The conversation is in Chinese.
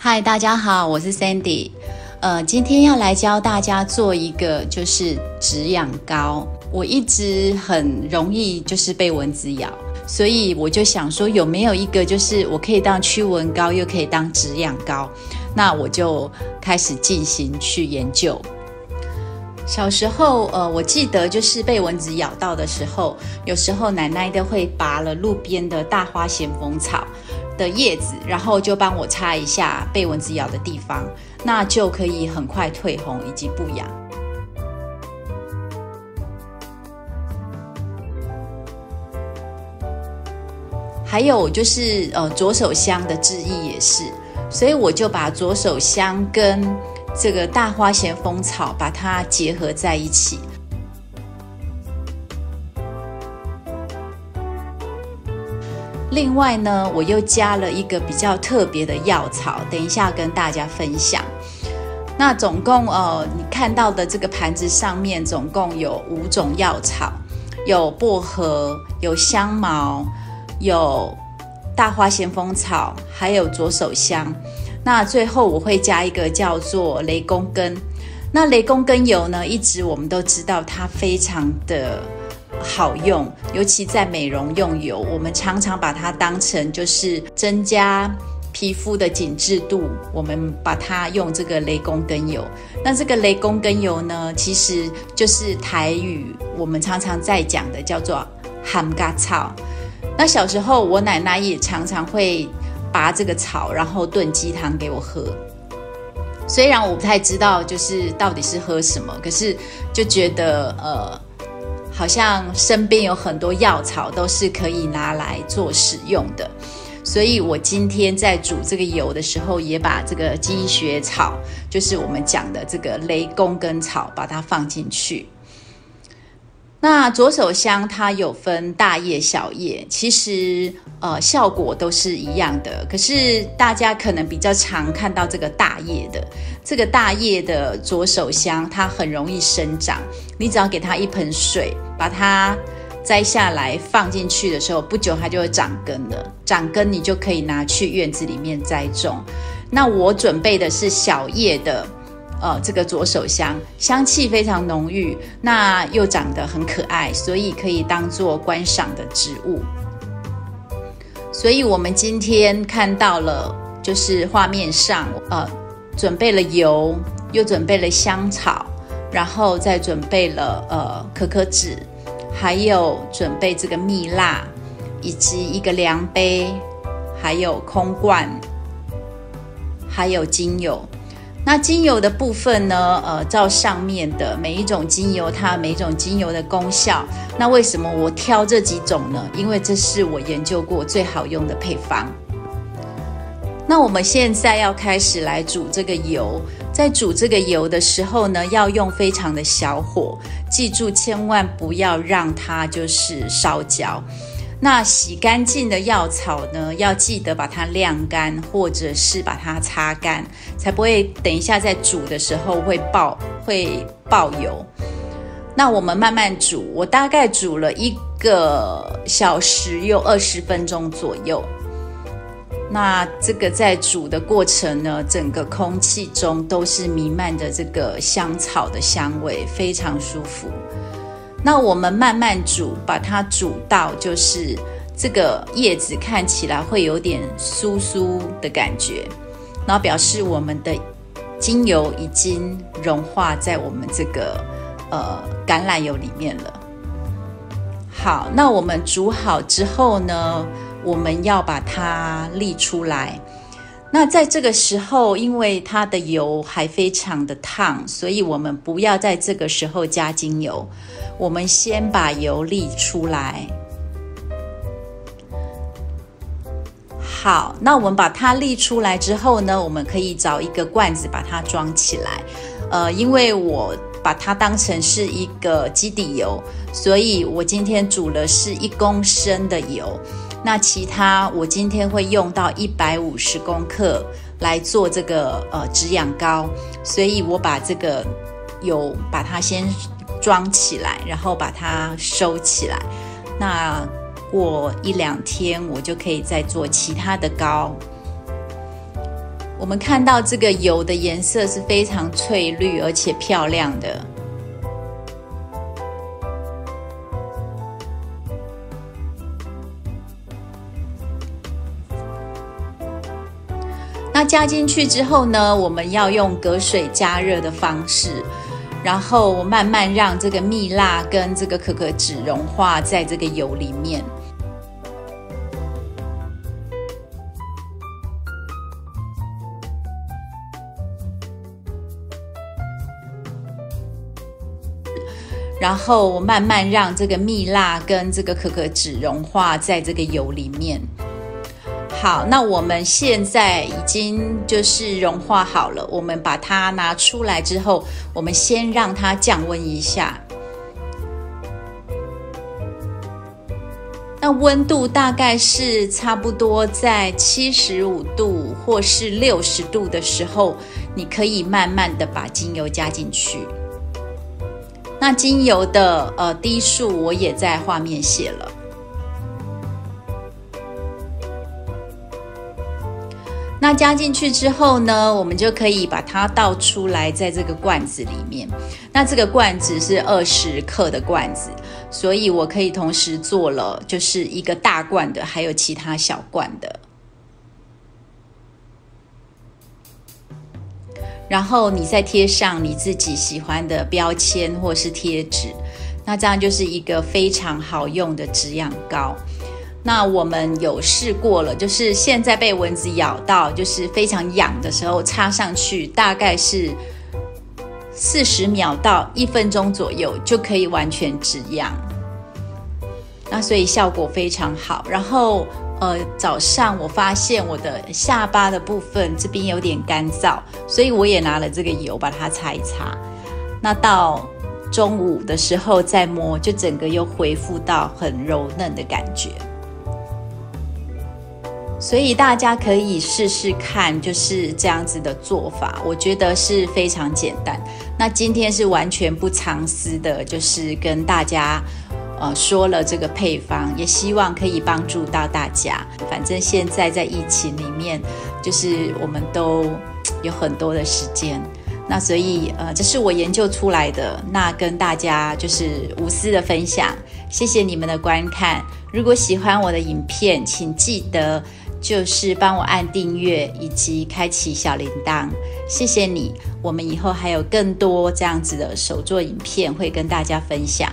嗨，大家好，我是 Sandy。今天要来教大家做一个就是止痒膏。我一直很容易就是被蚊子咬，所以我就想说有没有一个就是我可以当驱蚊膏又可以当止痒膏，那我就开始进行去研究。小时候我记得就是被蚊子咬到的时候，有时候奶奶都会拔了路边的大花咸丰草的叶子，然后就帮我擦一下被蚊子咬的地方，那就可以很快退红以及不痒。还有就是左手香的制液也是，所以我就把左手香跟这个大花咸丰草把它结合在一起。另外呢，我又加了一个比较特别的药草，等一下跟大家分享。那总共你看到的这个盘子上面总共有5种药草，有薄荷，有香茅，有大花咸丰草，还有左手香。那最后我会加一个叫做雷公根。那雷公根油呢，一直我们都知道它非常的好用，尤其在美容用油，我们常常把它当成就是增加皮肤的紧致度，我们把它用这个雷公根油。那这个雷公根油呢，其实就是台语我们常常在讲的叫做含嘎草。那小时候我奶奶也常常会拔这个草，然后炖鸡汤给我喝。虽然我不太知道就是到底是喝什么，可是就觉得好像身边有很多药草都是可以拿来做使用的，所以我今天在煮这个油的时候，也把这个积雪草，就是我们讲的这个雷公根草，把它放进去。那左手香它有分大叶小叶，其实效果都是一样的，可是大家可能比较常看到这个大叶的。这个大叶的左手香它很容易生长，你只要给它一盆水，把它摘下来放进去的时候，不久它就会长根了。长根你就可以拿去院子里面栽种。那我准备的是小叶的这个左手香，香气非常浓郁，那又长得很可爱，所以可以当作观赏的植物。所以我们今天看到了，就是画面上准备了油，又准备了香草，然后再准备了可可脂，还有准备这个蜜蜡，以及一个量杯，还有空罐，还有精油。那精油的部分呢，照上面的每一种精油，它每一种精油的功效。那为什么我挑这几种呢？因为这是我研究过最好用的配方。那我们现在要开始来煮这个油，在煮这个油的时候呢，要用非常的小火，记住千万不要让它就是烧焦。那洗干净的药草呢，要记得把它晾干，或者是把它擦干，才不会等一下在煮的时候会爆油。那我们慢慢煮，我大概煮了1个小时又20分钟左右。那这个在煮的过程呢，整个空气中都是弥漫着这个香草的香味，非常舒服。那我们慢慢煮，把它煮到就是这个叶子看起来会有点酥酥的感觉，然后表示我们的精油已经融化在我们这个橄榄油里面了。好，那我们煮好之后呢，我们要把它沥出来。那在这个时候，因为它的油还非常的烫，所以我们不要在这个时候加精油，我们先把油沥出来。好，那我们把它沥出来之后呢，我们可以找一个罐子把它装起来。因为我把它当成是一个基底油，所以我今天煮了是1公升的油。那其他我今天会用到150公克来做这个止痒膏，所以我把这个油把它先装起来，然后把它收起来。那过1-2天我就可以再做其他的膏。我们看到这个油的颜色是非常翠绿而且漂亮的。那加进去之后呢，我们要用隔水加热的方式，然后慢慢让这个蜜蜡跟这个可可脂融化在这个油里面。然后慢慢让这个蜜蜡跟这个可可脂融化在这个油里面。好，那我们现在已经就是融化好了，我们把它拿出来之后，我们先让它降温一下。那温度大概是差不多在75度或是60度的时候，你可以慢慢的把精油加进去。那精油的滴数我也在画面写了。那加进去之后呢，我们就可以把它倒出来在这个罐子里面。那这个罐子是20克的罐子，所以我可以同时做了就是一个大罐的，还有其他小罐的。然后你再贴上你自己喜欢的标签或是贴纸，那这样就是一个非常好用的止痒膏。那我们有试过了，就是现在被蚊子咬到就是非常痒的时候，插上去大概是40秒到1分钟左右就可以完全止痒，那所以效果非常好。然后早上我发现我的下巴的部分这边有点干燥，所以我也拿了这个油把它擦一擦。那到中午的时候再摸，就整个又恢复到很柔嫩的感觉。所以大家可以试试看，就是这样子的做法，我觉得是非常简单。那今天是完全不藏私的，就是跟大家说了这个配方，也希望可以帮助到大家。反正现在在疫情里面，就是我们都有很多的时间，那所以这是我研究出来的，那跟大家就是无私的分享。谢谢你们的观看，如果喜欢我的影片，请记得就是帮我按订阅以及开启小铃铛，谢谢你。我们以后还有更多这样子的手作影片会跟大家分享。